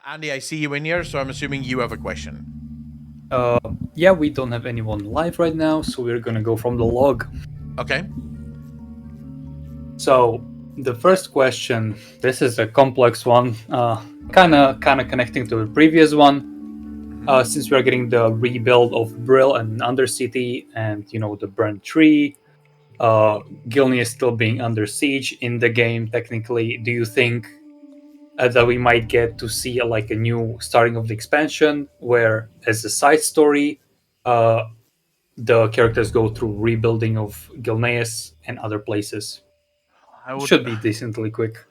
Andy, I see you in here, so I'm assuming you have a question. Yeah, we don't have anyone live right now, so we're gonna go from the log. Okay. So the first question, this is a complex one, kind of connecting to the previous one. Since we are getting the rebuild of Brill and Undercity, and the burnt tree, Gilneas still being under siege in the game. Technically, do you think that we might get to see like a new starting of the expansion, where as a side story, the characters go through rebuilding of Gilneas and other places? I would Should be decently quick.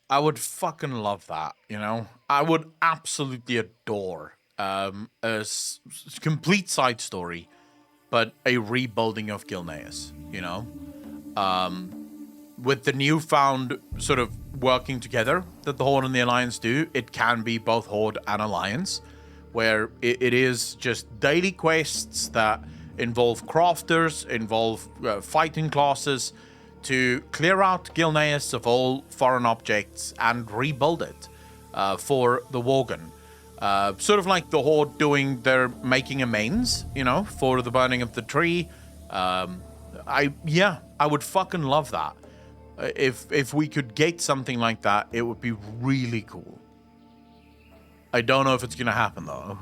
I would fucking love that, you know? I would absolutely adore complete side story, but a rebuilding of Gilneas, you know? With the newfound sort of working together that the Horde and the Alliance do, it can be both Horde and Alliance, where it is just daily quests that involve crafters, involve fighting classes, to clear out Gilneas of all foreign objects and rebuild it for the Worgen. Sort of like the Horde doing their making amends, you know, for the burning of the tree. I would fucking love that. If we could get something like that, it would be really cool. I don't know if it's gonna happen though.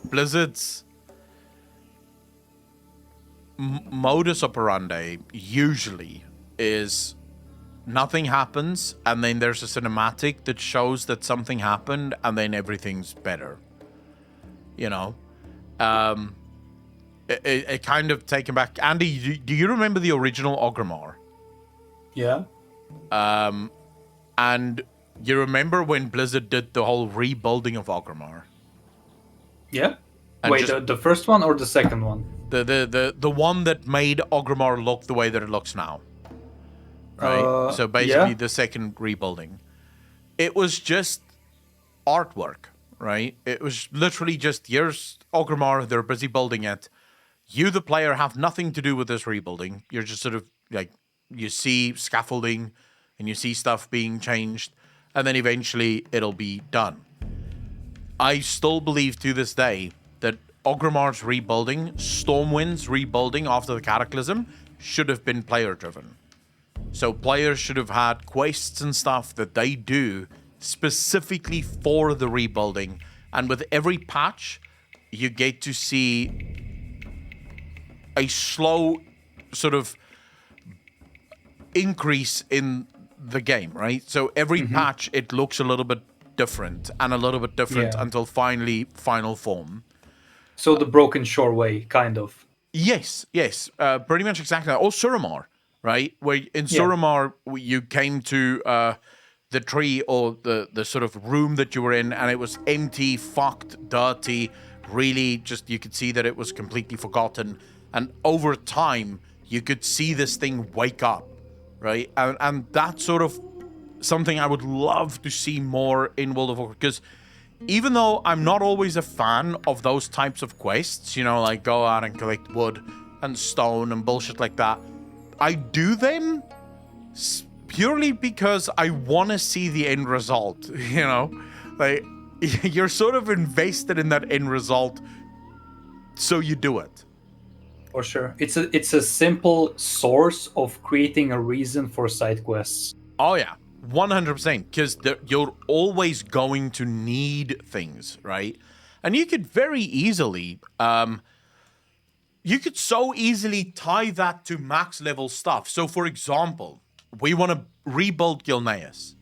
Blizzard's modus operandi usually is nothing happens, and then there's a cinematic that shows that something happened, and then everything's better. You know, it kind of taken back. Andy, do you remember the original Orgrimmar? Yeah. And you remember when Blizzard did the whole rebuilding of Orgrimmar? Yeah. And Wait, the first one or the second one? The one that made Orgrimmar look the way that it looks now. Right? So basically the second rebuilding. It was just artwork, right? It was literally just, here's Orgrimmar, they're busy building it. You, the player, have nothing to do with this rebuilding. You're just sort of like, you see scaffolding and you see stuff being changed, and then eventually it'll be done. I still believe to this day that Orgrimmar's rebuilding, Stormwind's rebuilding after the Cataclysm, should have been player-driven. So players should have had quests and stuff that they do specifically for the rebuilding, and with every patch, you get to see a slow sort of increase in the game, right? So every patch, it looks a little bit different and a little bit different until finally final form. So the Broken Shore way, kind of. Yes, pretty much exactly. Or Suramar, right? Where in Suramar, you came to the tree or the sort of room that you were in, and it was empty, fucked, dirty, really just, you could see that it was completely forgotten. And over time, you could see this thing wake up, right? And that's sort of something I would love to see more in World of Warcraft, because even though I'm not always a fan of those types of quests, you know, like go out and collect wood and stone and bullshit like that, I do them purely because I want to see the end result, you know? Like, you're sort of invested in that end result, so you do it. For sure. It's a simple source of creating a reason for side quests. Oh, yeah. 100%, because you're always going to need things, right? And you could very easily, you could so easily tie that to max level stuff. So, for example, we want to rebuild Gilneas.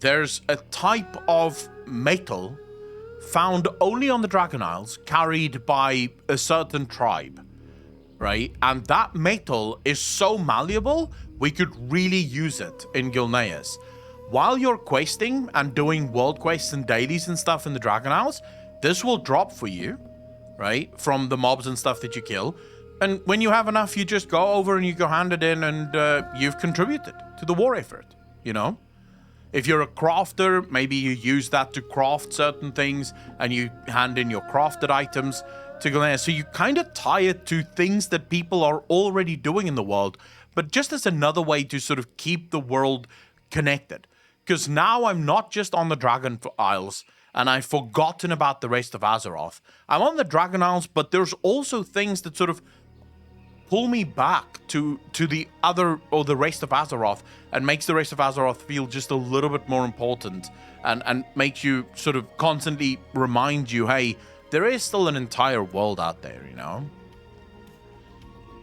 There's a type of metal found only on the Dragon Isles, carried by a certain tribe, right? And that metal is so malleable, we could really use it in Gilneas. While you're questing and doing world quests and dailies and stuff in the Dragon Isles, this will drop for you, right? From the mobs and stuff that you kill. And when you have enough, you just go over and you go hand it in, and you've contributed to the war effort, you know? If you're a crafter, maybe you use that to craft certain things, and you hand in your crafted items to Gilneas. So you kind of tie it to things that people are already doing in the world, but just as another way to sort of keep the world connected. Because now I'm not just on the Dragon Isles, and I've forgotten about the rest of Azeroth. I'm on the Dragon Isles, but there's also things that sort of pull me back to the other, or the rest of Azeroth, and makes the rest of Azeroth feel just a little bit more important, and makes you sort of constantly remind you, hey, there is still an entire world out there, you know?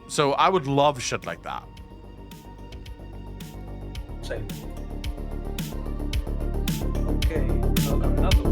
So I would love shit like that. Same. Okay, another